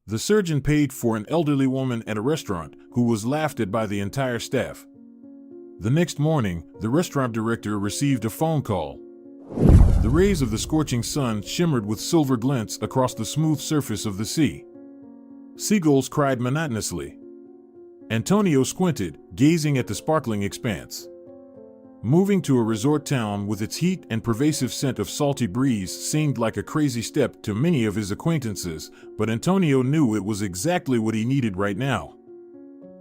The surgeon paid for an elderly woman at a restaurant who was laughed at by the entire staff. The next morning, the restaurant director received a phone call. The rays of the scorching sun shimmered with silver glints across the smooth surface of the sea. Seagulls cried monotonously. Antonio squinted, gazing at the sparkling expanse. Moving to a resort town with its heat and pervasive scent of salty breeze seemed like a crazy step to many of his acquaintances, but Antonio knew it was exactly what he needed right now.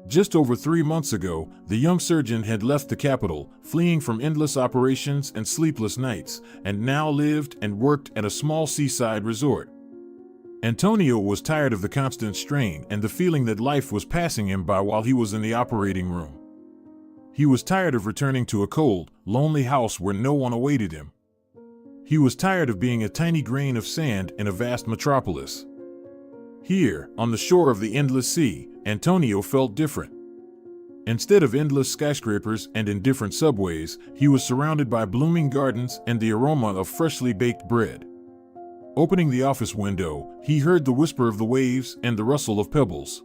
Just over 3 months ago, the young surgeon had left the capital, fleeing from endless operations and sleepless nights, and now lived and worked at a small seaside resort. Antonio was tired of the constant strain and the feeling that life was passing him by while he was in the operating room. He was tired of returning to a cold, lonely house where no one awaited him. He was tired of being a tiny grain of sand in a vast metropolis. Here, on the shore of the endless sea, Antonio felt different. Instead of endless skyscrapers and indifferent subways, he was surrounded by blooming gardens and the aroma of freshly baked bread. Opening the office window, he heard the whisper of the waves and the rustle of pebbles.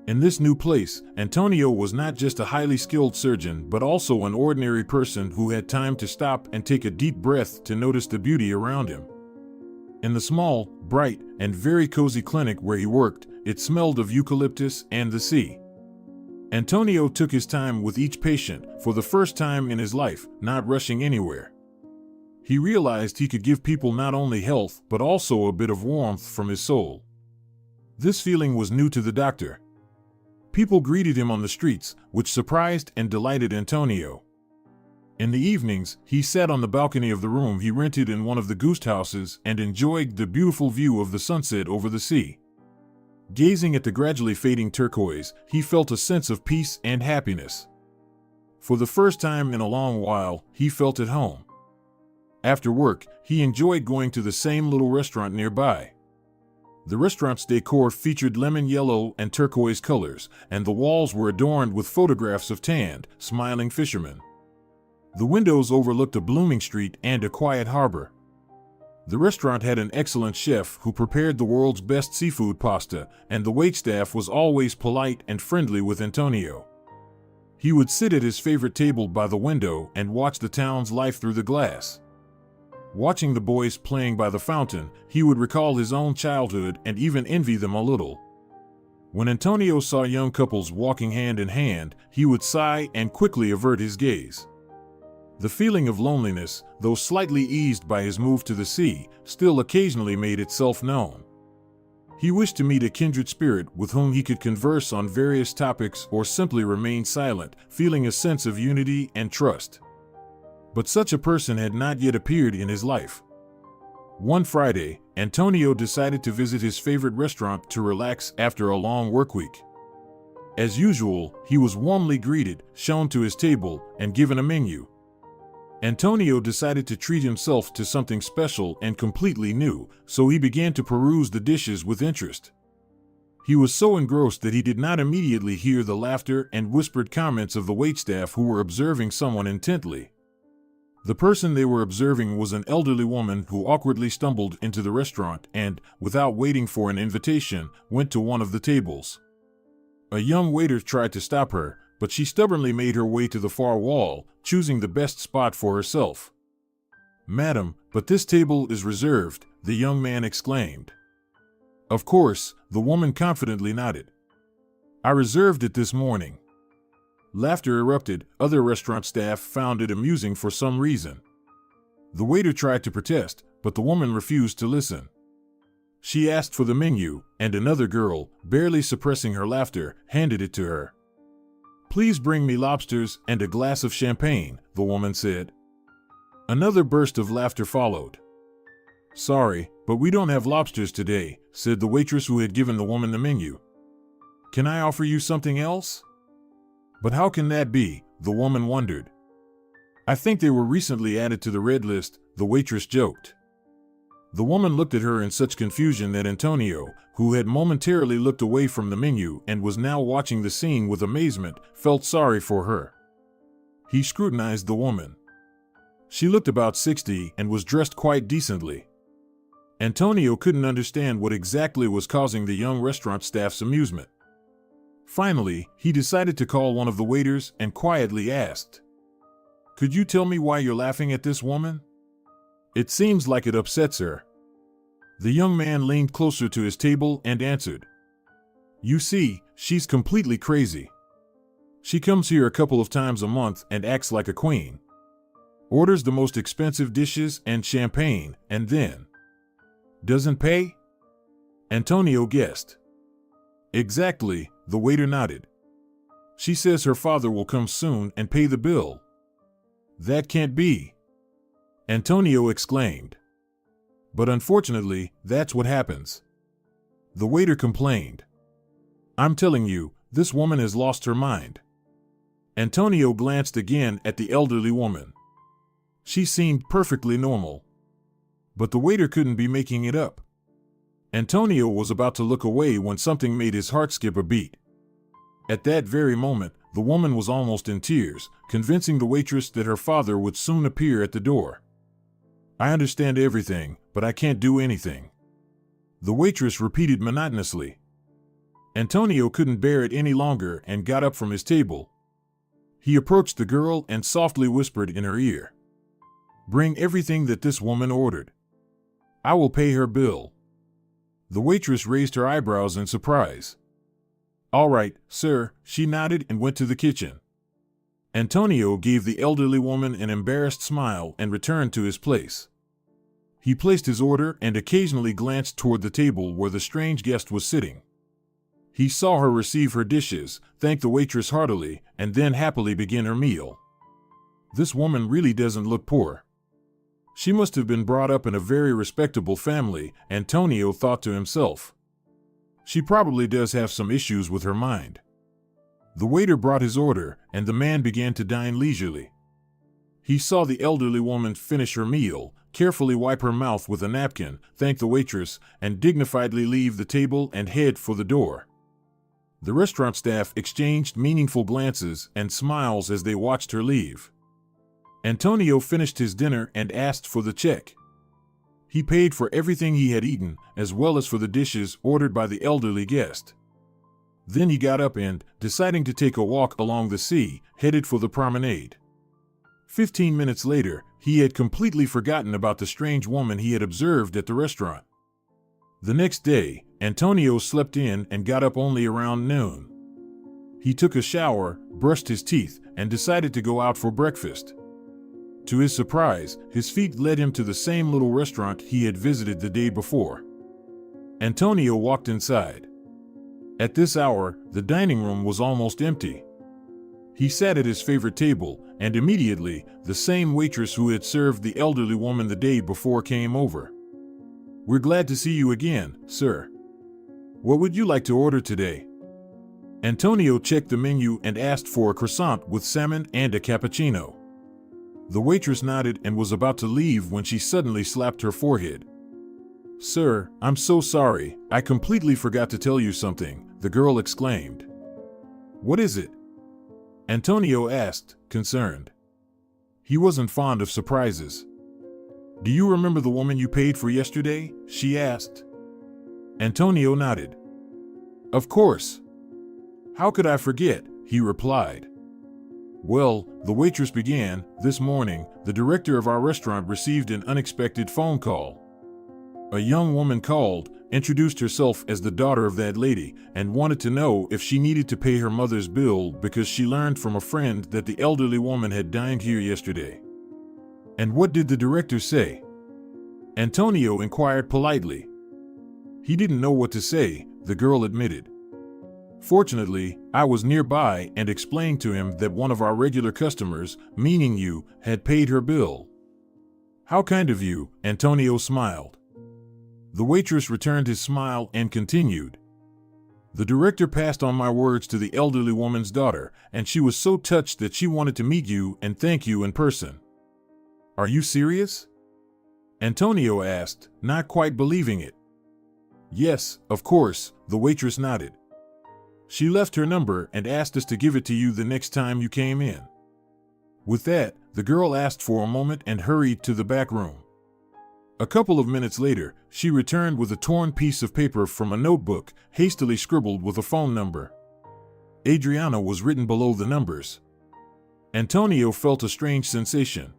In this new place, Antonio was not just a highly skilled surgeon but also an ordinary person who had time to stop and take a deep breath to notice the beauty around him. In the small, bright, and very cozy clinic where he worked, it smelled of eucalyptus and the sea. Antonio took his time with each patient, for the first time in his life, not rushing anywhere. He realized he could give people not only health but also a bit of warmth from his soul. This feeling was new to the doctor. People greeted him on the streets, which surprised and delighted Antonio. In the evenings, he sat on the balcony of the room he rented in one of the guest houses and enjoyed the beautiful view of the sunset over the sea. Gazing at the gradually fading turquoise, he felt a sense of peace and happiness. For the first time in a long while, he felt at home. After work, he enjoyed going to the same little restaurant nearby. The restaurant's decor featured lemon yellow and turquoise colors, and the walls were adorned with photographs of tanned, smiling fishermen. The windows overlooked a blooming street and a quiet harbor. The restaurant had an excellent chef who prepared the world's best seafood pasta, and the waitstaff was always polite and friendly with Antonio. He would sit at his favorite table by the window and watch the town's life through the glass. Watching the boys playing by the fountain, he would recall his own childhood and even envy them a little. When Antonio saw young couples walking hand in hand, he would sigh and quickly avert his gaze. The feeling of loneliness, though slightly eased by his move to the sea, still occasionally made itself known. He wished to meet a kindred spirit with whom he could converse on various topics or simply remain silent, feeling a sense of unity and trust. But such a person had not yet appeared in his life. One Friday, Antonio decided to visit his favorite restaurant to relax after a long work week. As usual, he was warmly greeted, shown to his table, and given a menu. Antonio decided to treat himself to something special and completely new, so he began to peruse the dishes with interest. He was so engrossed that he did not immediately hear the laughter and whispered comments of the waitstaff who were observing someone intently. The person they were observing was an elderly woman who awkwardly stumbled into the restaurant and, without waiting for an invitation, went to one of the tables. A young waiter tried to stop her, but she stubbornly made her way to the far wall, choosing the best spot for herself. "Madam, but this table is reserved," the young man exclaimed. "Of course," the woman confidently nodded. "I reserved it this morning." Laughter erupted. Other restaurant staff found it amusing for some reason. The waiter tried to protest, but the woman refused to listen. She asked for the menu, and another girl, barely suppressing her laughter, handed it to her. "Please bring me lobsters and a glass of champagne," the woman said. Another burst of laughter followed. "Sorry, but we don't have lobsters today," said the waitress who had given the woman the menu. "Can I offer you something else?" "But how can that be?" the woman wondered. "I think they were recently added to the red list," the waitress joked. The woman looked at her in such confusion that Antonio, who had momentarily looked away from the menu and was now watching the scene with amazement, felt sorry for her. He scrutinized the woman. She looked about 60 and was dressed quite decently. Antonio couldn't understand what exactly was causing the young restaurant staff's amusement. Finally, he decided to call one of the waiters and quietly asked, "Could you tell me why you're laughing at this woman? It seems like it upsets her." The young man leaned closer to his table and answered, "You see, she's completely crazy. She comes here a couple of times a month and acts like a queen. Orders the most expensive dishes and champagne, and then doesn't pay?" Antonio guessed. "Exactly," the waiter nodded. "She says her father will come soon and pay the bill." "That can't be," Antonio exclaimed. "But unfortunately, that's what happens," the waiter complained. "I'm telling you, this woman has lost her mind." Antonio glanced again at the elderly woman. She seemed perfectly normal. But the waiter couldn't be making it up. Antonio was about to look away when something made his heart skip a beat. At that very moment, the woman was almost in tears, convincing the waitress that her father would soon appear at the door. "I understand everything, but I can't do anything," the waitress repeated monotonously. Antonio couldn't bear it any longer and got up from his table. He approached the girl and softly whispered in her ear, "Bring everything that this woman ordered. I will pay her bill." The waitress raised her eyebrows in surprise. "All right, sir," she nodded and went to the kitchen. Antonio gave the elderly woman an embarrassed smile and returned to his place. He placed his order and occasionally glanced toward the table where the strange guest was sitting. He saw her receive her dishes, thank the waitress heartily, and then happily begin her meal. This woman really doesn't look poor. She must have been brought up in a very respectable family, Antonio thought to himself. She probably does have some issues with her mind. The waiter brought his order, and the man began to dine leisurely. He saw the elderly woman finish her meal, carefully wipe her mouth with a napkin, thank the waitress, and dignifiedly leave the table and head for the door. The restaurant staff exchanged meaningful glances and smiles as they watched her leave. Antonio finished his dinner and asked for the check. He paid for everything he had eaten, as well as for the dishes ordered by the elderly guest. Then he got up and, deciding to take a walk along the sea, headed for the promenade. 15 minutes later, he had completely forgotten about the strange woman he had observed at the restaurant. The next day, Antonio slept in and got up only around noon. He took a shower, brushed his teeth, and decided to go out for breakfast. To his surprise, his feet led him to the same little restaurant he had visited the day before. Antonio walked inside. At this hour, the dining room was almost empty. He sat at his favorite table, and immediately, the same waitress who had served the elderly woman the day before came over. "We're glad to see you again, sir. What would you like to order today?" Antonio checked the menu and asked for a croissant with salmon and a cappuccino. The waitress nodded and was about to leave when she suddenly slapped her forehead. "Sir, I'm so sorry, I completely forgot to tell you something," the girl exclaimed. "What is it?" Antonio asked, concerned. He wasn't fond of surprises. "Do you remember the woman you paid for yesterday?" she asked. Antonio nodded. "Of course. How could I forget?" he replied. "Well," the waitress began, "this morning, the director of our restaurant received an unexpected phone call. A young woman called, introduced herself as the daughter of that lady, and wanted to know if she needed to pay her mother's bill because she learned from a friend that the elderly woman had dined here yesterday." "And what did the director say?" Antonio inquired politely. He didn't know what to say, the girl admitted. "Fortunately, I was nearby and explained to him that one of our regular customers, meaning you, had paid her bill." "How kind of you," Antonio smiled. The waitress returned his smile and continued. "The director passed on my words to the elderly woman's daughter, and she was so touched that she wanted to meet you and thank you in person." "Are you serious?" Antonio asked, not quite believing it. "Yes, of course," the waitress nodded. "She left her number and asked us to give it to you the next time you came in." With that, the girl asked for a moment and hurried to the back room. A couple of minutes later, she returned with a torn piece of paper from a notebook, hastily scribbled with a phone number. Adriana was written below the numbers. Antonio felt a strange sensation.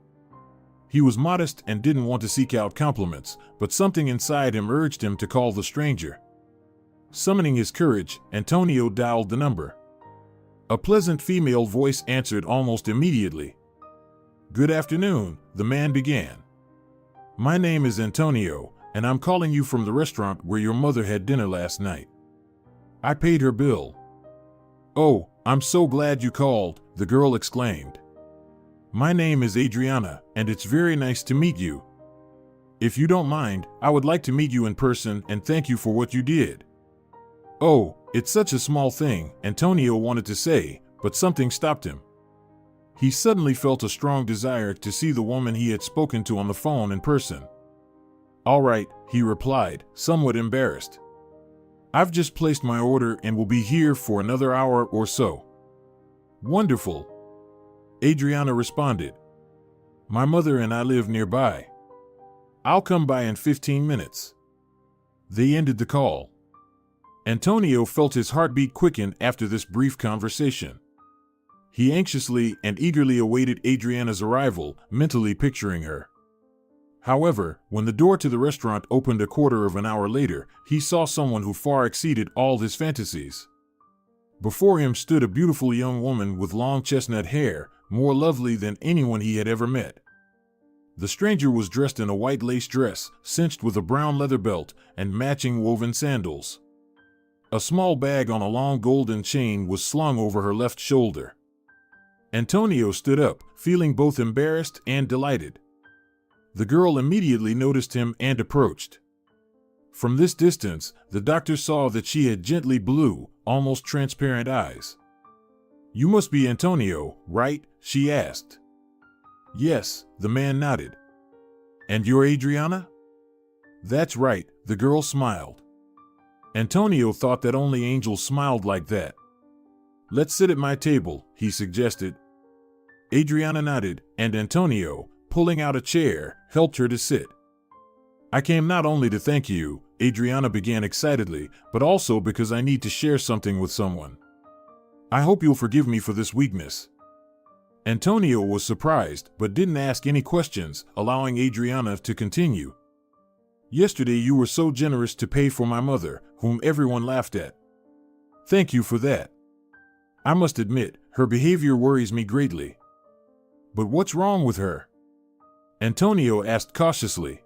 He was modest and didn't want to seek out compliments, but something inside him urged him to call the stranger. Summoning his courage, Antonio dialed the number. A pleasant female voice answered almost immediately. "Good afternoon," the man began. "My name is Antonio, and I'm calling you from the restaurant where your mother had dinner last night. I paid her bill." "Oh, I'm so glad you called," the girl exclaimed. "My name is Adriana, and it's very nice to meet you. If you don't mind, I would like to meet you in person and thank you for what you did." "Oh, it's such a small thing," Antonio wanted to say, but something stopped him. He suddenly felt a strong desire to see the woman he had spoken to on the phone in person. "All right," he replied, somewhat embarrassed. "I've just placed my order and will be here for another hour or so." "Wonderful," Adriana responded. "My mother and I live nearby. I'll come by in 15 minutes. They ended the call. Antonio felt his heartbeat quicken after this brief conversation. He anxiously and eagerly awaited Adriana's arrival, mentally picturing her. However, when the door to the restaurant opened a quarter of an hour later, he saw someone who far exceeded all his fantasies. Before him stood a beautiful young woman with long chestnut hair, more lovely than anyone he had ever met. The stranger was dressed in a white lace dress, cinched with a brown leather belt, and matching woven sandals. A small bag on a long golden chain was slung over her left shoulder. Antonio stood up, feeling both embarrassed and delighted. The girl immediately noticed him and approached. From this distance, the doctor saw that she had gently blue, almost transparent eyes. "You must be Antonio, right?" she asked. "Yes," the man nodded. "And you're Adriana?" "That's right," the girl smiled. Antonio thought that only angels smiled like that. "Let's sit at my table," he suggested. Adriana nodded, and Antonio, pulling out a chair, helped her to sit. "I came not only to thank you," Adriana began excitedly, "but also because I need to share something with someone. I hope you'll forgive me for this weakness." Antonio was surprised, but didn't ask any questions, allowing Adriana to continue. "Yesterday you were so generous to pay for my mother, whom everyone laughed at. Thank you for that. I must admit, her behavior worries me greatly." "But what's wrong with her?" Antonio asked cautiously.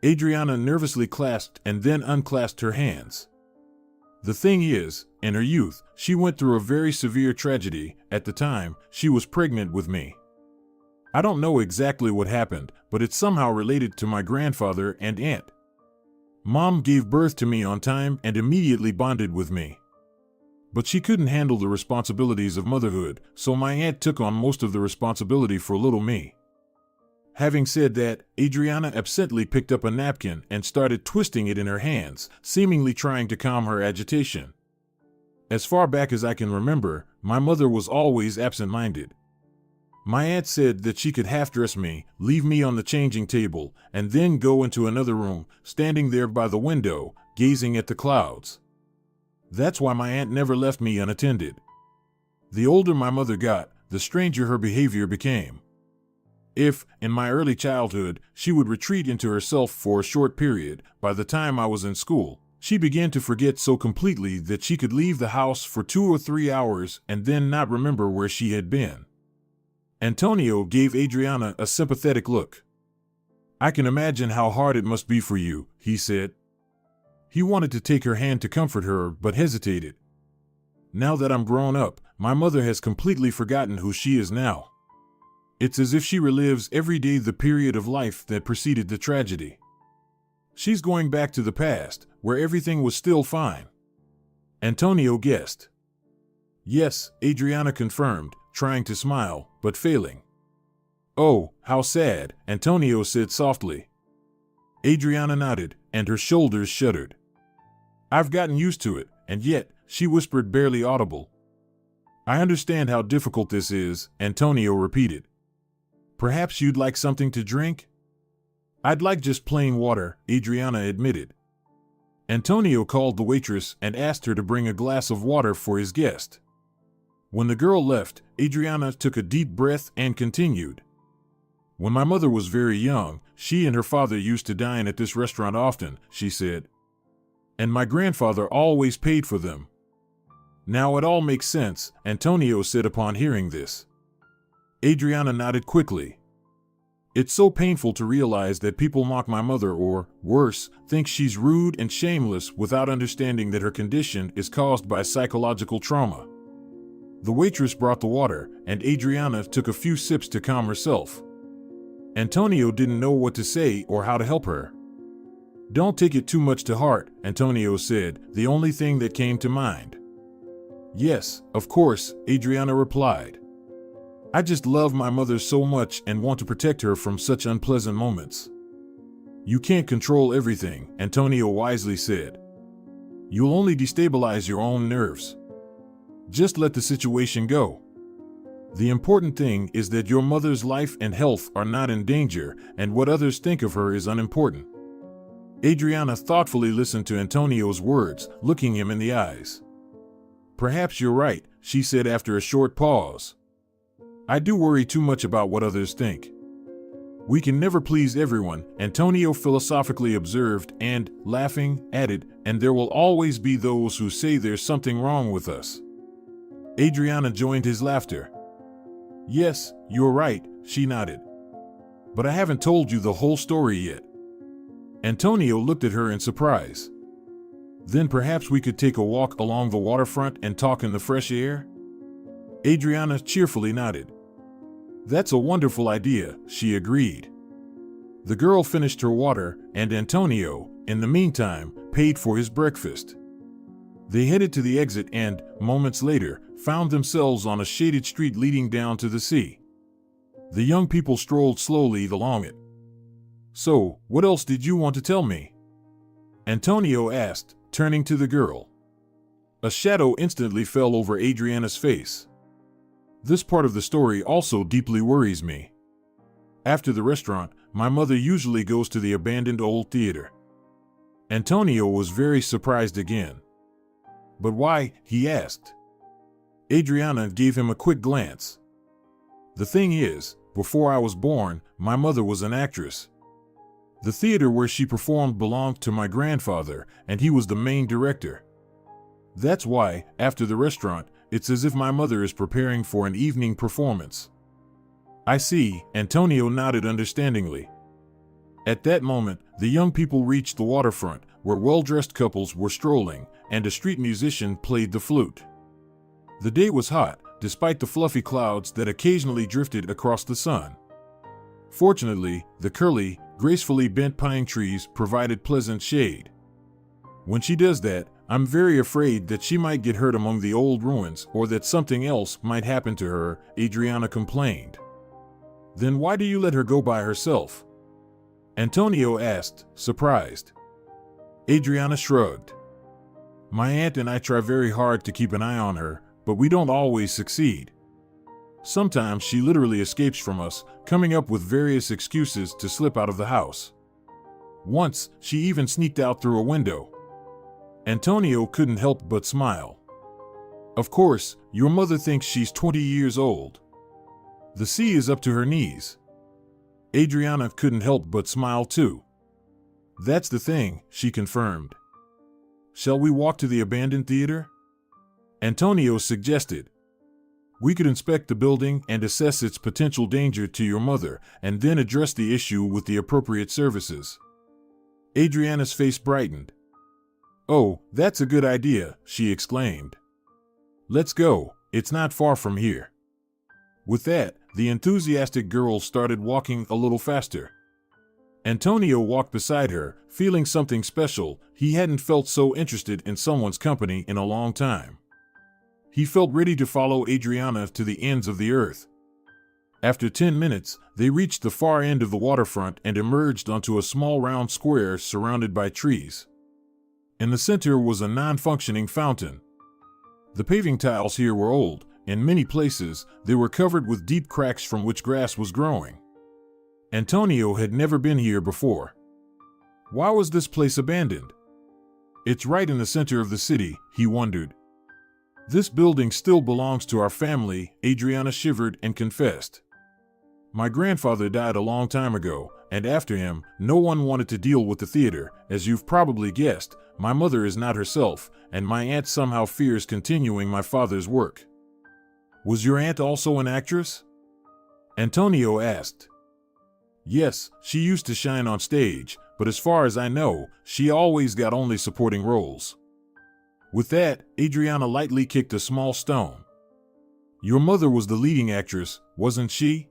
Adriana nervously clasped and then unclasped her hands. "The thing is, in her youth, she went through a very severe tragedy. At the time, she was pregnant with me. I don't know exactly what happened, but it's somehow related to my grandfather and aunt. Mom gave birth to me on time and immediately bonded with me. But she couldn't handle the responsibilities of motherhood, so my aunt took on most of the responsibility for little me." Having said that, Adriana absently picked up a napkin and started twisting it in her hands, seemingly trying to calm her agitation. "As far back as I can remember, my mother was always absent-minded. My aunt said that she could half-dress me, leave me on the changing table, and then go into another room, standing there by the window, gazing at the clouds. That's why my aunt never left me unattended. The older my mother got, the stranger her behavior became. If, in my early childhood, she would retreat into herself for a short period, by the time I was in school, she began to forget so completely that she could leave the house for 2 or 3 hours and then not remember where she had been." Antonio gave Adriana a sympathetic look. "I can imagine how hard it must be for you," he said. He wanted to take her hand to comfort her, but hesitated. "Now that I'm grown up, my mother has completely forgotten who she is now. It's as if she relives every day the period of life that preceded the tragedy. She's going back to the past, where everything was still fine." Antonio guessed. "Yes," Adriana confirmed, trying to smile, but failing. "Oh, how sad," Antonio said softly. Adriana nodded, and her shoulders shuddered. "I've gotten used to it, and yet," she whispered, barely audible. "I understand how difficult this is," Antonio repeated. "Perhaps you'd like something to drink?" I'd like just plain water, Adriana admitted. Antonio called the waitress and asked her to bring a glass of water for his guest. When the girl left, Adriana took a deep breath and continued. When my mother was very young, she and her father used to dine at this restaurant often, she said. And my grandfather always paid for them. Now it all makes sense, Antonio said upon hearing this. Adriana nodded quickly. It's so painful to realize that people mock my mother or, worse, think she's rude and shameless without understanding that her condition is caused by psychological trauma. The waitress brought the water, and Adriana took a few sips to calm herself. Antonio didn't know what to say or how to help her. Don't take it too much to heart, Antonio said, the only thing that came to mind. Yes, of course, Adriana replied. I just love my mother so much and want to protect her from such unpleasant moments. You can't control everything, Antonio wisely said. You'll only destabilize your own nerves. Just let the situation go. The important thing is that your mother's life and health are not in danger, and what others think of her is unimportant. Adriana thoughtfully listened to Antonio's words, looking him in the eyes. Perhaps you're right, she said after a short pause. I do worry too much about what others think. We can never please everyone, Antonio philosophically observed and, laughing, added, and there will always be those who say there's something wrong with us. Adriana joined his laughter. Yes, you're right, she nodded. But I haven't told you the whole story yet. Antonio looked at her in surprise. Then perhaps we could take a walk along the waterfront and talk in the fresh air? Adriana cheerfully nodded. That's a wonderful idea, she agreed. The girl finished her water, and Antonio, in the meantime, paid for his breakfast. They headed to the exit and, moments later, found themselves on a shaded street leading down to the sea. The young people strolled slowly along it. So, what else did you want to tell me? Antonio asked, turning to the girl. A shadow instantly fell over Adriana's face. This part of the story also deeply worries me. After the restaurant, my mother usually goes to the abandoned old theater. Antonio was very surprised again. But why? He asked. Adriana gave him a quick glance. The thing is, before I was born, my mother was an actress. The theater where she performed belonged to my grandfather, and he was the main director. That's why, after the restaurant, it's as if my mother is preparing for an evening performance. I see, Antonio nodded understandingly. At that moment, the young people reached the waterfront, where well-dressed couples were strolling, and a street musician played the flute. The day was hot, despite the fluffy clouds that occasionally drifted across the sun. Fortunately, the curly, gracefully bent pine trees provided pleasant shade. When she does that, I'm very afraid that she might get hurt among the old ruins or that something else might happen to her, Adriana complained. Then why do you let her go by herself? Antonio asked, surprised. Adriana shrugged. My aunt and I try very hard to keep an eye on her, but we don't always succeed. Sometimes she literally escapes from us, coming up with various excuses to slip out of the house. Once, she even sneaked out through a window. Antonio couldn't help but smile. Of course, your mother thinks she's 20 years old. The sea is up to her knees. Adriana couldn't help but smile too. That's the thing, she confirmed. Shall we walk to the abandoned theater? Antonio suggested. We could inspect the building and assess its potential danger to your mother, and then address the issue with the appropriate services. Adriana's face brightened. Oh, that's a good idea, she exclaimed. Let's go, it's not far from here. With that, the enthusiastic girl started walking a little faster. Antonio walked beside her, feeling something special. He hadn't felt so interested in someone's company in a long time. He felt ready to follow Adriana to the ends of the earth. After 10 minutes, they reached the far end of the waterfront and emerged onto a small round square surrounded by trees. In the center was a non-functioning fountain. The paving tiles here were old. In many places, they were covered with deep cracks from which grass was growing. Antonio had never been here before. Why was this place abandoned? It's right in the center of the city, he wondered. This building still belongs to our family, Adriana shivered and confessed. My grandfather died a long time ago, and after him, no one wanted to deal with the theater. As you've probably guessed, my mother is not herself, and my aunt somehow fears continuing my father's work. Was your aunt also an actress? Antonio asked. Yes, she used to shine on stage, but as far as I know, she always got only supporting roles. With that, Adriana lightly kicked a small stone. Your mother was the leading actress, wasn't she?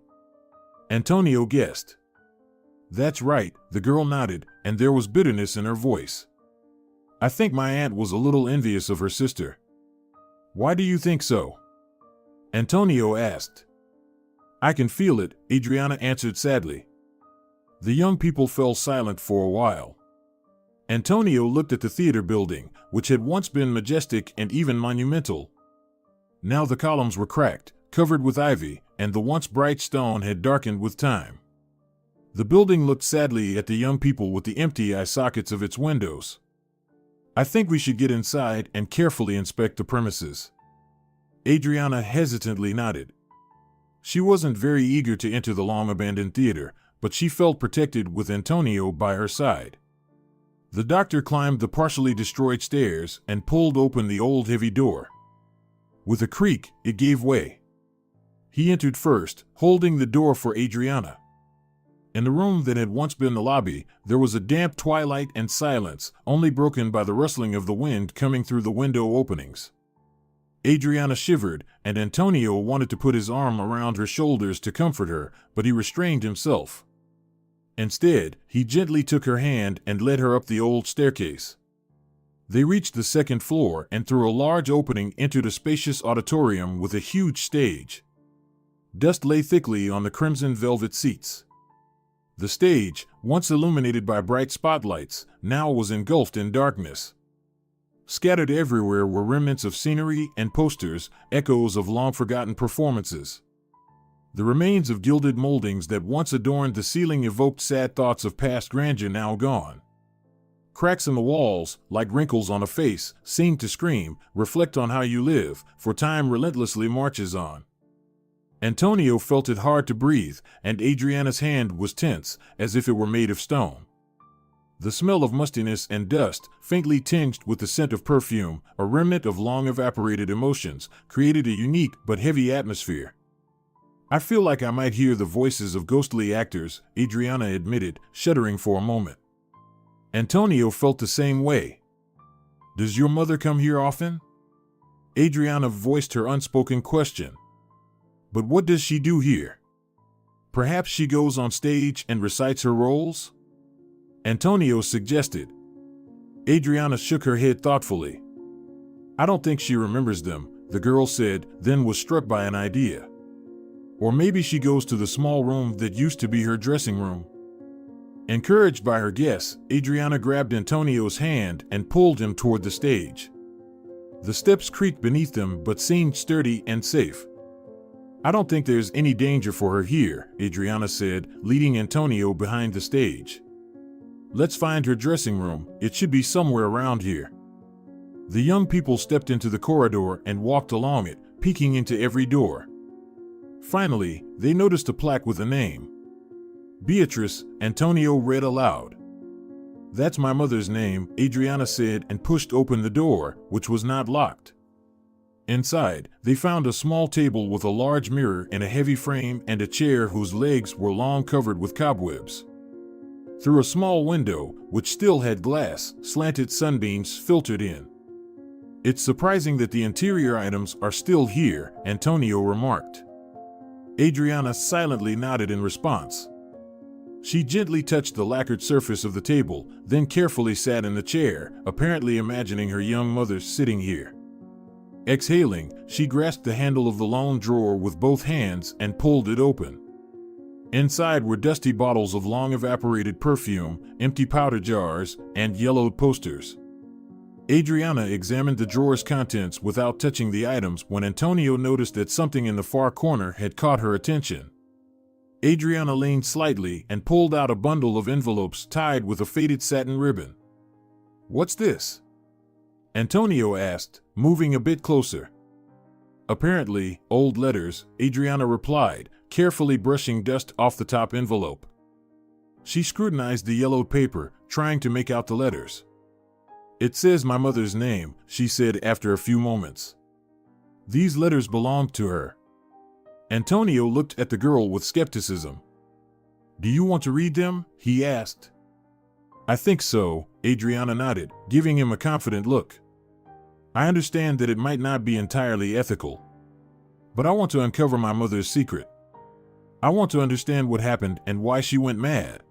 Antonio guessed. That's right, the girl nodded, and there was bitterness in her voice. I think my aunt was a little envious of her sister. Why do you think so? Antonio asked. I can feel it, Adriana answered sadly. The young people fell silent for a while. Antonio looked at the theater building, which had once been majestic and even monumental. Now the columns were cracked, covered with ivy, and the once bright stone had darkened with time. The building looked sadly at the young people with the empty eye sockets of its windows. I think we should get inside and carefully inspect the premises. Adriana hesitantly nodded. She wasn't very eager to enter the long-abandoned theater, but she felt protected with Antonio by her side. The doctor climbed the partially destroyed stairs and pulled open the old heavy door. With a creak, it gave way. He entered first, holding the door for Adriana. In the room that had once been the lobby, there was a damp twilight and silence, only broken by the rustling of the wind coming through the window openings. Adriana shivered, and Antonio wanted to put his arm around her shoulders to comfort her, but he restrained himself. Instead, he gently took her hand and led her up the old staircase. They reached the second floor and through a large opening entered a spacious auditorium with a huge stage. Dust lay thickly on the crimson velvet seats. The stage, once illuminated by bright spotlights, now was engulfed in darkness. Scattered everywhere were remnants of scenery and posters, echoes of long-forgotten performances. The remains of gilded moldings that once adorned the ceiling evoked sad thoughts of past grandeur now gone. Cracks in the walls, like wrinkles on a face, seemed to scream, reflect on how you live, for time relentlessly marches on. Antonio felt it hard to breathe, and Adriana's hand was tense, as if it were made of stone. The smell of mustiness and dust, faintly tinged with the scent of perfume, a remnant of long-evaporated emotions, created a unique but heavy atmosphere. I feel like I might hear the voices of ghostly actors, Adriana admitted, shuddering for a moment. Antonio felt the same way. Does your mother come here often? Adriana voiced her unspoken question. But what does she do here? Perhaps she goes on stage and recites her roles? Antonio suggested. Adriana shook her head thoughtfully. I don't think she remembers them, the girl said, then was struck by an idea. Or maybe she goes to the small room that used to be her dressing room. Encouraged by her guess, Adriana grabbed Antonio's hand and pulled him toward the stage. The steps creaked beneath them but seemed sturdy and safe. I don't think there's any danger for her here, Adriana said, leading Antonio behind the stage. Let's find her dressing room, it should be somewhere around here. The young people stepped into the corridor and walked along it, peeking into every door. Finally, they noticed a plaque with a name. Beatrice, Antonio read aloud. That's my mother's name, Adriana said and pushed open the door, which was not locked. Inside, they found a small table with a large mirror in a heavy frame and a chair whose legs were long covered with cobwebs. Through a small window, which still had glass, slanted sunbeams filtered in. It's surprising that the interior items are still here, Antonio remarked. Adriana silently nodded in response. She gently touched the lacquered surface of the table, then carefully sat in the chair, apparently imagining her young mother sitting here. Exhaling, she grasped the handle of the long drawer with both hands and pulled it open. Inside were dusty bottles of long-evaporated perfume, empty powder jars, and yellowed posters. Adriana examined the drawer's contents without touching the items when Antonio noticed that something in the far corner had caught her attention. Adriana leaned slightly and pulled out a bundle of envelopes tied with a faded satin ribbon. "What's this?" Antonio asked, moving a bit closer. "Apparently, old letters," Adriana replied, carefully brushing dust off the top envelope. She scrutinized the yellowed paper, trying to make out the letters. "It says my mother's name," she said after a few moments. "These letters belonged to her." Antonio looked at the girl with skepticism. "Do you want to read them?" he asked. "I think so," Adriana nodded, giving him a confident look. "I understand that it might not be entirely ethical, but I want to uncover my mother's secret. I want to understand what happened and why she went mad."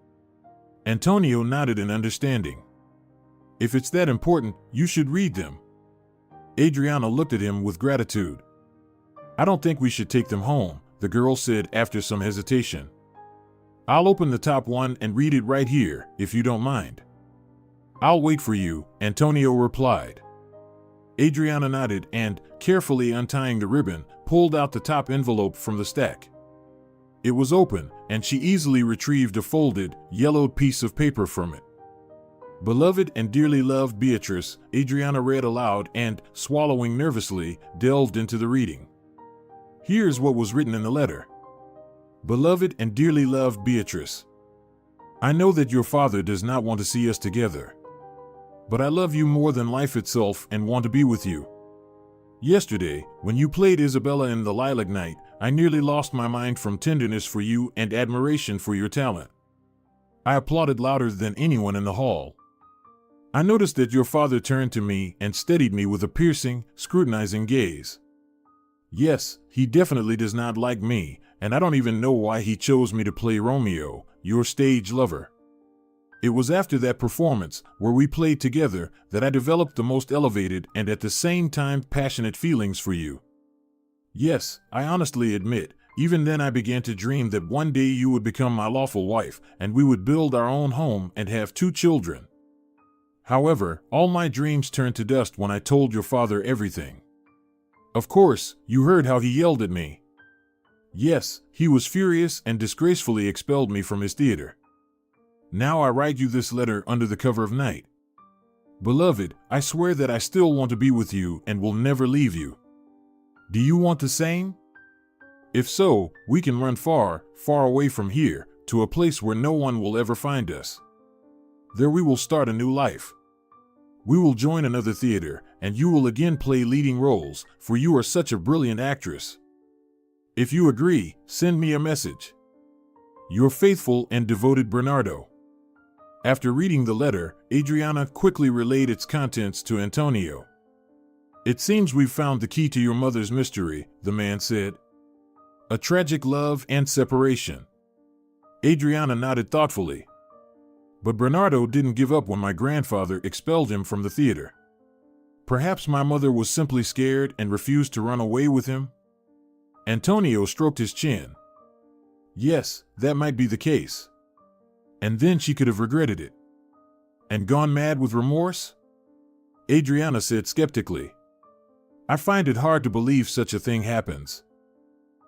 Antonio nodded in understanding. "If it's that important, you should read them." Adriana looked at him with gratitude. "I don't think we should take them home," the girl said after some hesitation. "I'll open the top one and read it right here, if you don't mind." "I'll wait for you," Antonio replied. Adriana nodded and, carefully untying the ribbon, pulled out the top envelope from the stack. It was open, and she easily retrieved a folded, yellowed piece of paper from it. "Beloved and dearly loved Beatrice," Adriana read aloud and, swallowing nervously, delved into the reading. Here's what was written in the letter. "Beloved and dearly loved Beatrice, I know that your father does not want to see us together, but I love you more than life itself and want to be with you. Yesterday, when you played Isabella in The Lilac Night, I nearly lost my mind from tenderness for you and admiration for your talent. I applauded louder than anyone in the hall. I noticed that your father turned to me and steadied me with a piercing, scrutinizing gaze. Yes, he definitely does not like me, and I don't even know why he chose me to play Romeo, your stage lover. It was after that performance, where we played together, that I developed the most elevated and at the same time passionate feelings for you. Yes, I honestly admit, even then I began to dream that one day you would become my lawful wife, and we would build our own home and have 2 children. However, all my dreams turned to dust when I told your father everything. Of course, you heard how he yelled at me. Yes, he was furious and disgracefully expelled me from his theater. Now I write you this letter under the cover of night. Beloved, I swear that I still want to be with you and will never leave you. Do you want the same? If so, we can run far, far away from here, to a place where no one will ever find us. There we will start a new life. We will join another theater, and you will again play leading roles, for you are such a brilliant actress. If you agree, send me a message. Your faithful and devoted Bernardo." After reading the letter, Adriana quickly relayed its contents to Antonio. "It seems we've found the key to your mother's mystery," the man said. "A tragic love and separation." Adriana nodded thoughtfully. "But Bernardo didn't give up when my grandfather expelled him from the theater. Perhaps my mother was simply scared and refused to run away with him?" Antonio stroked his chin. "Yes, that might be the case. And then she could have regretted it. And gone mad with remorse?" Adriana said skeptically. "I find it hard to believe such a thing happens."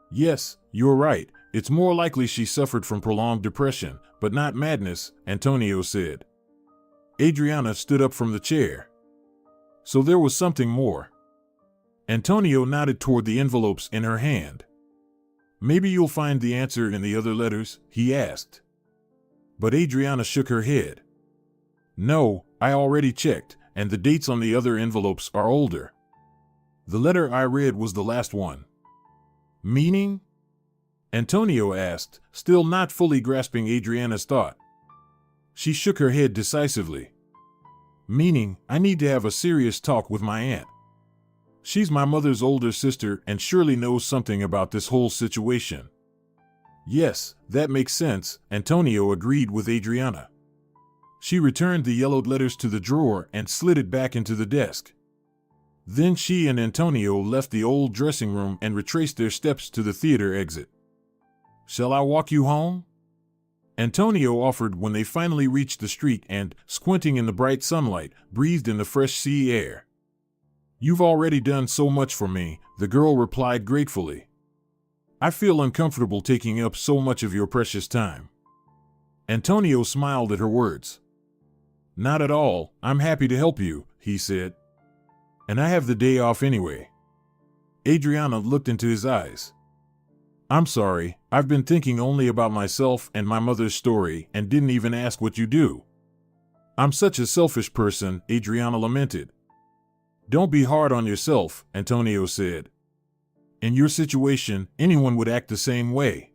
"Yes, you're right. It's more likely she suffered from prolonged depression, but not madness," Antonio said. Adriana stood up from the chair. "So there was something more." Antonio nodded toward the envelopes in her hand. "Maybe you'll find the answer in the other letters?" he asked. But Adriana shook her head. "No, I already checked, and the dates on the other envelopes are older. The letter I read was the last one." "Meaning?" Antonio asked, still not fully grasping Adriana's thought. She shook her head decisively. "Meaning, I need to have a serious talk with my aunt. She's my mother's older sister and surely knows something about this whole situation." "Yes, that makes sense," Antonio agreed with Adriana. She returned the yellowed letters to the drawer and slid it back into the desk. Then she and Antonio left the old dressing room and retraced their steps to the theater exit. "Shall I walk you home?" Antonio offered when they finally reached the street and, squinting in the bright sunlight, breathed in the fresh sea air. "You've already done so much for me," the girl replied gratefully. I feel uncomfortable taking up so much of your precious time. Antonio smiled at her words. Not at all, I'm happy to help you, he said. And I have the day off anyway. Adriana looked into his eyes. I'm sorry, I've been thinking only about myself and my mother's story and didn't even ask what you do. I'm such a selfish person, Adriana lamented. Don't be hard on yourself, Antonio said. In your situation, anyone would act the same way.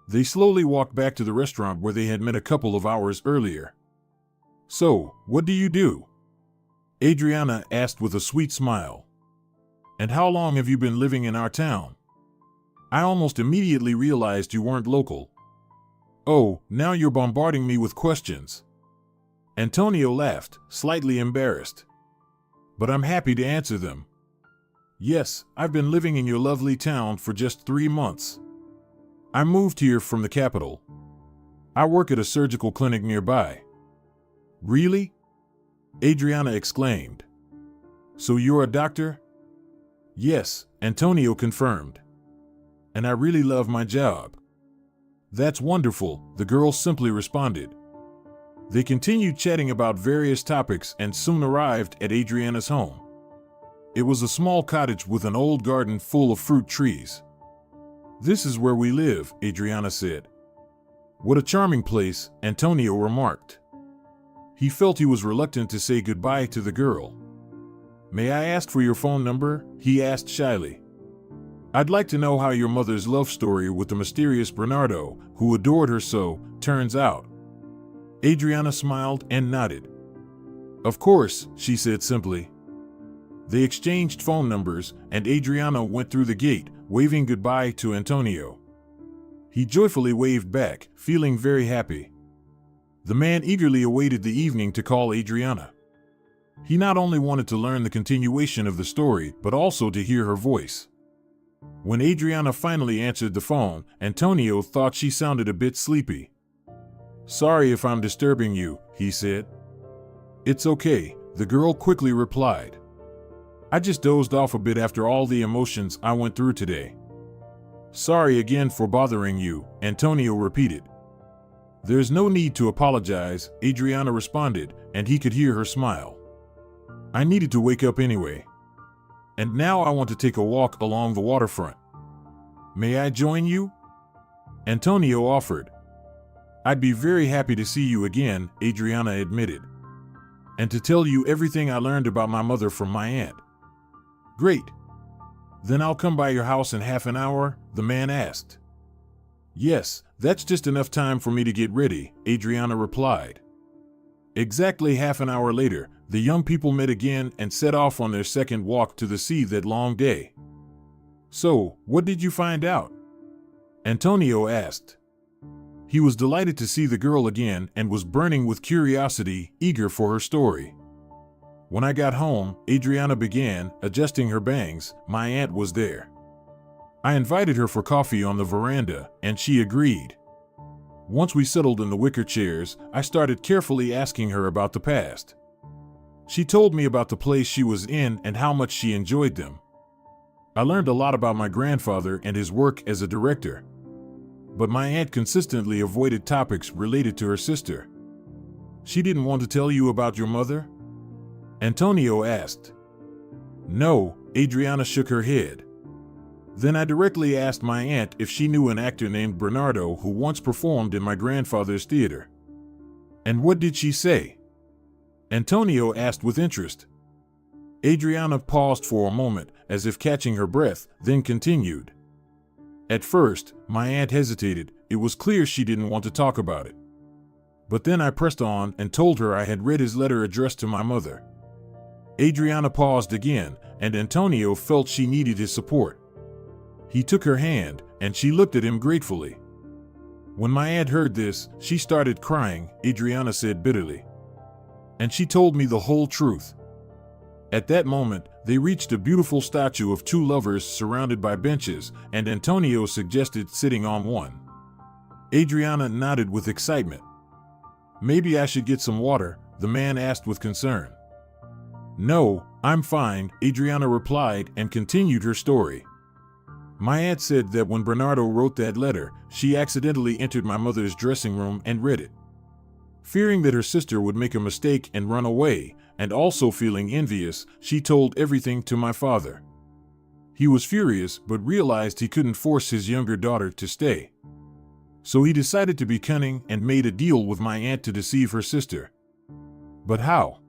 They slowly walked back to the restaurant where they had met a couple of hours earlier. So, what do you do? Adriana asked with a sweet smile. And how long have you been living in our town? I almost immediately realized you weren't local. Oh, now you're bombarding me with questions. Antonio laughed, slightly embarrassed. But I'm happy to answer them. Yes, I've been living in your lovely town for just 3 months. I moved here from the capital. I work at a surgical clinic nearby. Really? Adriana exclaimed. So you're a doctor? Yes, Antonio confirmed. And I really love my job. That's wonderful, the girl simply responded. They continued chatting about various topics and soon arrived at Adriana's home. It was a small cottage with an old garden full of fruit trees. This is where we live, Adriana said. What a charming place, Antonio remarked. He felt he was reluctant to say goodbye to the girl. May I ask for your phone number? He asked shyly. I'd like to know how your mother's love story with the mysterious Bernardo, who adored her so, turns out. Adriana smiled and nodded. Of course, she said simply. They exchanged phone numbers, and Adriana went through the gate, waving goodbye to Antonio. He joyfully waved back, feeling very happy. The man eagerly awaited the evening to call Adriana. He not only wanted to learn the continuation of the story, but also to hear her voice. When Adriana finally answered the phone, Antonio thought she sounded a bit sleepy. Sorry if I'm disturbing you, he said. It's okay, the girl quickly replied. I just dozed off a bit after all the emotions I went through today. Sorry again for bothering you, Antonio repeated. There's no need to apologize, Adriana responded, and he could hear her smile. I needed to wake up anyway. And now I want to take a walk along the waterfront. May I join you? Antonio offered. I'd be very happy to see you again, Adriana admitted. And to tell you everything I learned about my mother from my aunt. Great. Then I'll come by your house in half an hour, the man asked. Yes, that's just enough time for me to get ready, Adriana replied. Exactly half an hour later, the young people met again and set off on their second walk to the sea that long day. So, what did you find out? Antonio asked. He was delighted to see the girl again and was burning with curiosity, eager for her story. When I got home, Adriana began, adjusting her bangs. My aunt was there. I invited her for coffee on the veranda, and she agreed. Once we settled in the wicker chairs, I started carefully asking her about the past. She told me about the plays she was in and how much she enjoyed them. I learned a lot about my grandfather and his work as a director. But my aunt consistently avoided topics related to her sister. She didn't want to tell you about your mother? Antonio asked. No, Adriana shook her head. Then I directly asked my aunt if she knew an actor named Bernardo who once performed in my grandfather's theater. And what did she say? Antonio asked with interest. Adriana paused for a moment, as if catching her breath, then continued. At first, my aunt hesitated. It was clear she didn't want to talk about it. But then I pressed on and told her I had read his letter addressed to my mother. Adriana paused again, and Antonio felt she needed his support. He took her hand, and she looked at him gratefully. When my aunt heard this, she started crying, Adriana said bitterly. And she told me the whole truth. At that moment, they reached a beautiful statue of two lovers surrounded by benches, and Antonio suggested sitting on one. Adriana nodded with excitement. Maybe I should get some water, the man asked with concern. No, I'm fine, Adriana replied and continued her story. My aunt said that when Bernardo wrote that letter, she accidentally entered my mother's dressing room and read it. Fearing that her sister would make a mistake and run away, and also feeling envious, she told everything to my father. He was furious but realized he couldn't force his younger daughter to stay. So he decided to be cunning and made a deal with my aunt to deceive her sister. But how?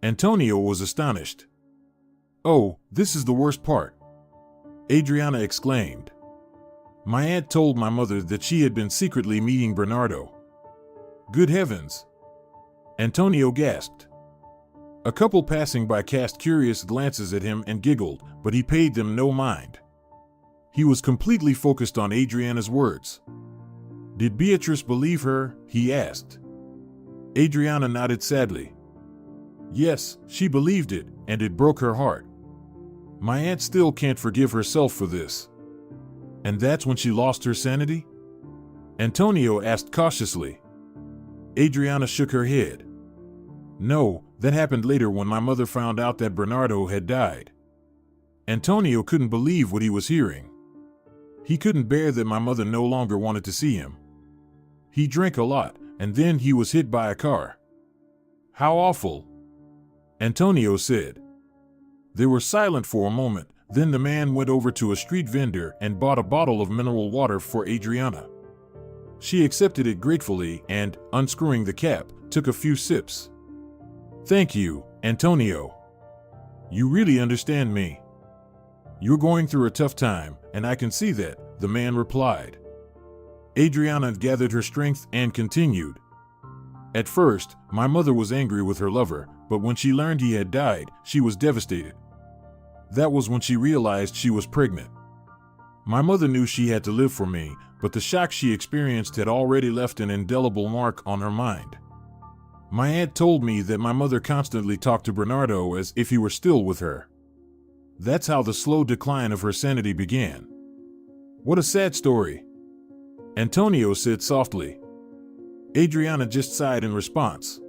Antonio was astonished. "Oh, this is the worst part," Adriana exclaimed. My aunt told my mother that she had been secretly meeting Bernardo. "Good heavens!" Antonio gasped. A couple passing by cast curious glances at him and giggled, but he paid them no mind. He was completely focused on Adriana's words. "Did Beatrice believe her?" he asked. Adriana nodded sadly. "Yes, she believed it, and it broke her heart. My aunt still can't forgive herself for this." "And that's when she lost her sanity?" Antonio asked cautiously. Adriana shook her head. "No, that happened later when my mother found out that Bernardo had died." Antonio couldn't believe what he was hearing. He couldn't bear that my mother no longer wanted to see him. He drank a lot, and then he was hit by a car. "How awful," Antonio said. They were silent for a moment, then the man went over to a street vendor and bought a bottle of mineral water for Adriana. She accepted it gratefully and, unscrewing the cap, took a few sips. "Thank you, Antonio. You really understand me. You're going through a tough time, and I can see that," the man replied. Adriana gathered her strength and continued. "At first, my mother was angry with her lover, but when she learned he had died, she was devastated. That was when she realized she was pregnant. My mother knew she had to live for me, but the shock she experienced had already left an indelible mark on her mind. My aunt told me that my mother constantly talked to Bernardo as if he were still with her. That's how the slow decline of her sanity began." "What a sad story," Antonio said softly. Adriana just sighed in response.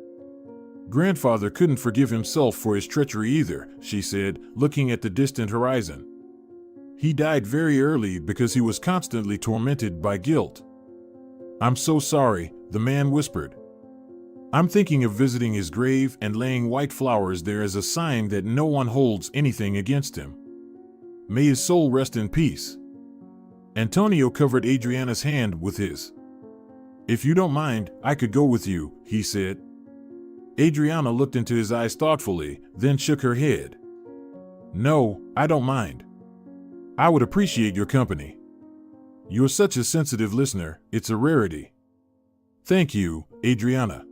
"Grandfather couldn't forgive himself for his treachery either," she said, looking at the distant horizon. "He died very early because he was constantly tormented by guilt." "I'm so sorry," the man whispered. "I'm thinking of visiting his grave and laying white flowers there as a sign that no one holds anything against him. May his soul rest in peace." Antonio covered Adriana's hand with his. "If you don't mind, I could go with you," he said. Adriana looked into his eyes thoughtfully, then shook her head. "No, I don't mind. I would appreciate your company. You're such a sensitive listener, it's a rarity." "Thank you, Adriana."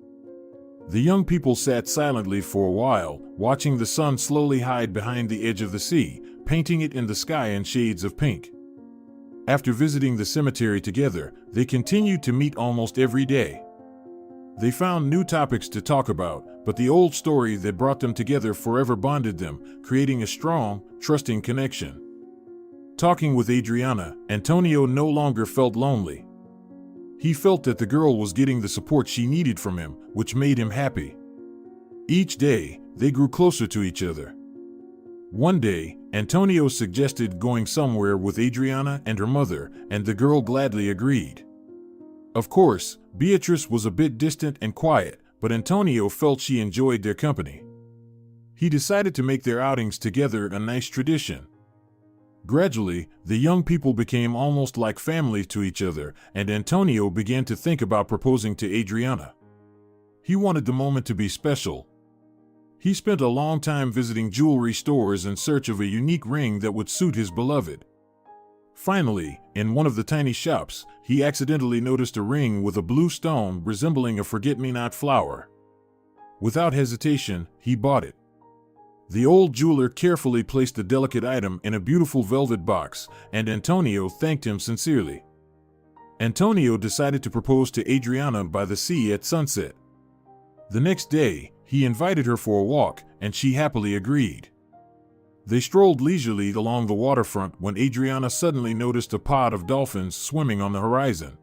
The young people sat silently for a while, watching the sun slowly hide behind the edge of the sea, painting it in the sky in shades of pink. After visiting the cemetery together, they continued to meet almost every day. They found new topics to talk about, but the old story that brought them together forever bonded them, creating a strong, trusting connection. Talking with Adriana, Antonio no longer felt lonely. He felt that the girl was getting the support she needed from him, which made him happy. Each day, they grew closer to each other. One day, Antonio suggested going somewhere with Adriana and her mother, and the girl gladly agreed. Of course, Beatrice was a bit distant and quiet, but Antonio felt she enjoyed their company. He decided to make their outings together a nice tradition. Gradually, the young people became almost like family to each other, and Antonio began to think about proposing to Adriana. He wanted the moment to be special. He spent a long time visiting jewelry stores in search of a unique ring that would suit his beloved. Finally, in one of the tiny shops, he accidentally noticed a ring with a blue stone resembling a forget-me-not flower. Without hesitation, he bought it. The old jeweler carefully placed the delicate item in a beautiful velvet box, and Antonio thanked him sincerely. Antonio decided to propose to Adriana by the sea at sunset. The next day, he invited her for a walk, and she happily agreed. They strolled leisurely along the waterfront when Adriana suddenly noticed a pod of dolphins swimming on the horizon.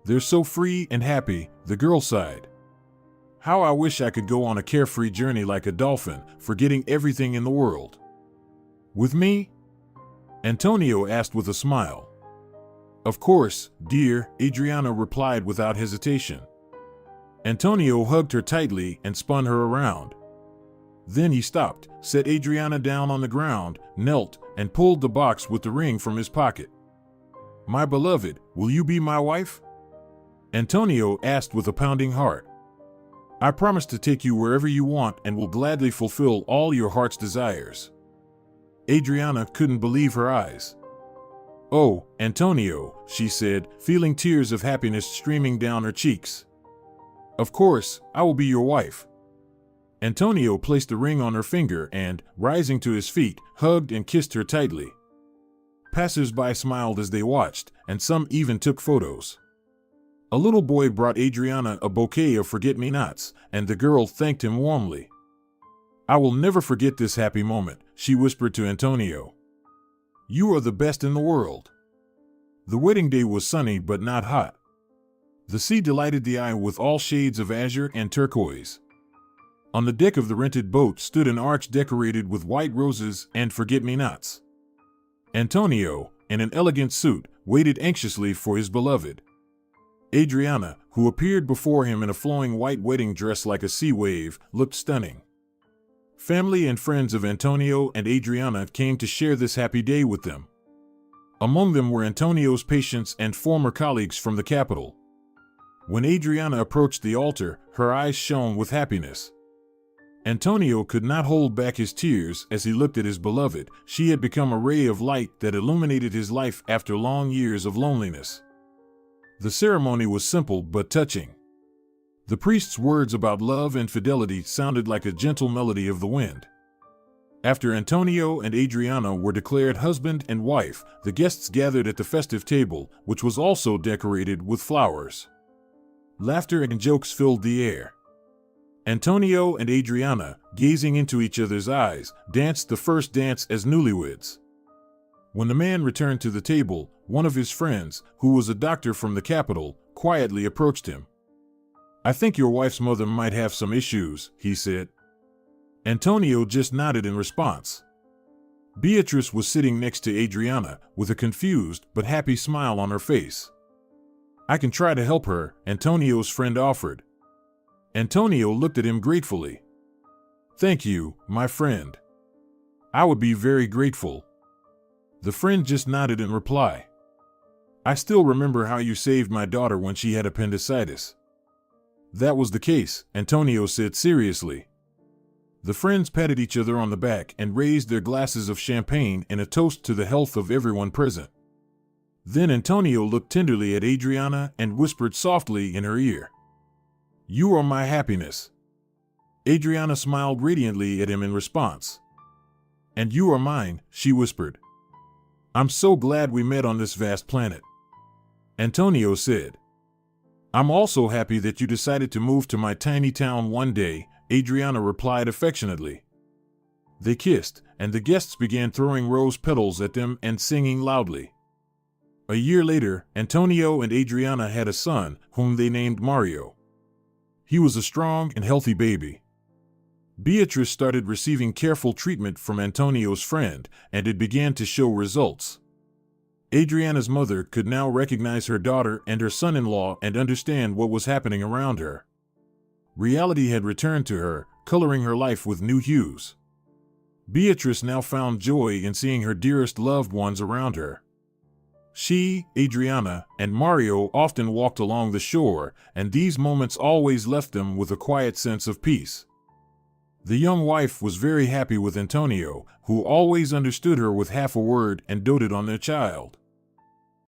"They're so free and happy," the girl sighed. "How I wish I could go on a carefree journey like a dolphin, forgetting everything in the world." "With me?" Antonio asked with a smile. Of course, dear, Adriana replied without hesitation. Antonio hugged her tightly and spun her around. Then he stopped, set Adriana down on the ground, knelt, and pulled the box with the ring from his pocket. My beloved, will you be my wife? Antonio asked with a pounding heart. I promise to take you wherever you want and will gladly fulfill all your heart's desires. Adriana couldn't believe her eyes. Oh, Antonio, she said, feeling tears of happiness streaming down her cheeks. Of course, I will be your wife. Antonio placed the ring on her finger and, rising to his feet, hugged and kissed her tightly. Passers-by smiled as they watched, and some even took photos. A little boy brought Adriana a bouquet of forget-me-nots, and the girl thanked him warmly. I will never forget this happy moment, she whispered to Antonio. You are the best in the world. The wedding day was sunny but not hot. The sea delighted the eye with all shades of azure and turquoise. On the deck of the rented boat stood an arch decorated with white roses and forget-me-nots. Antonio, in an elegant suit, waited anxiously for his beloved. Adriana, who appeared before him in a flowing white wedding dress like a sea wave, looked stunning. Family and friends of Antonio and Adriana came to share this happy day with them. Among them were Antonio's patients and former colleagues from the capital. When Adriana approached the altar, her eyes shone with happiness. Antonio could not hold back his tears as he looked at his beloved. She had become a ray of light that illuminated his life after long years of loneliness. The ceremony was simple but touching. The priest's words about love and fidelity sounded like a gentle melody of the wind. After Antonio and Adriana were declared husband and wife, the guests gathered at the festive table, which was also decorated with flowers. Laughter and jokes filled the air. Antonio and Adriana, gazing into each other's eyes, danced the first dance as newlyweds. When the man returned to the table, one of his friends, who was a doctor from the capital, quietly approached him. I think your wife's mother might have some issues, he said. Antonio just nodded in response. Beatrice was sitting next to Adriana, with a confused but happy smile on her face. I can try to help her, Antonio's friend offered. Antonio looked at him gratefully. Thank you, my friend. I would be very grateful. The friend just nodded in reply. I still remember how you saved my daughter when she had appendicitis. That was the case, Antonio said seriously. The friends patted each other on the back and raised their glasses of champagne in a toast to the health of everyone present. Then Antonio looked tenderly at Adriana and whispered softly in her ear. You are my happiness. Adriana smiled radiantly at him in response. And you are mine, she whispered. I'm so glad we met on this vast planet. Antonio said. I'm also happy that you decided to move to my tiny town one day, Adriana replied affectionately. They kissed, and the guests began throwing rose petals at them and singing loudly. A year later, Antonio and Adriana had a son, whom they named Mario. He was a strong and healthy baby. Beatrice started receiving careful treatment from Antonio's friend, and it began to show results. Adriana's mother could now recognize her daughter and her son-in-law and understand what was happening around her. Reality had returned to her, coloring her life with new hues. Beatrice now found joy in seeing her dearest loved ones around her. She, Adriana, and Mario often walked along the shore, and these moments always left them with a quiet sense of peace. The young wife was very happy with Antonio, who always understood her with half a word and doted on their child.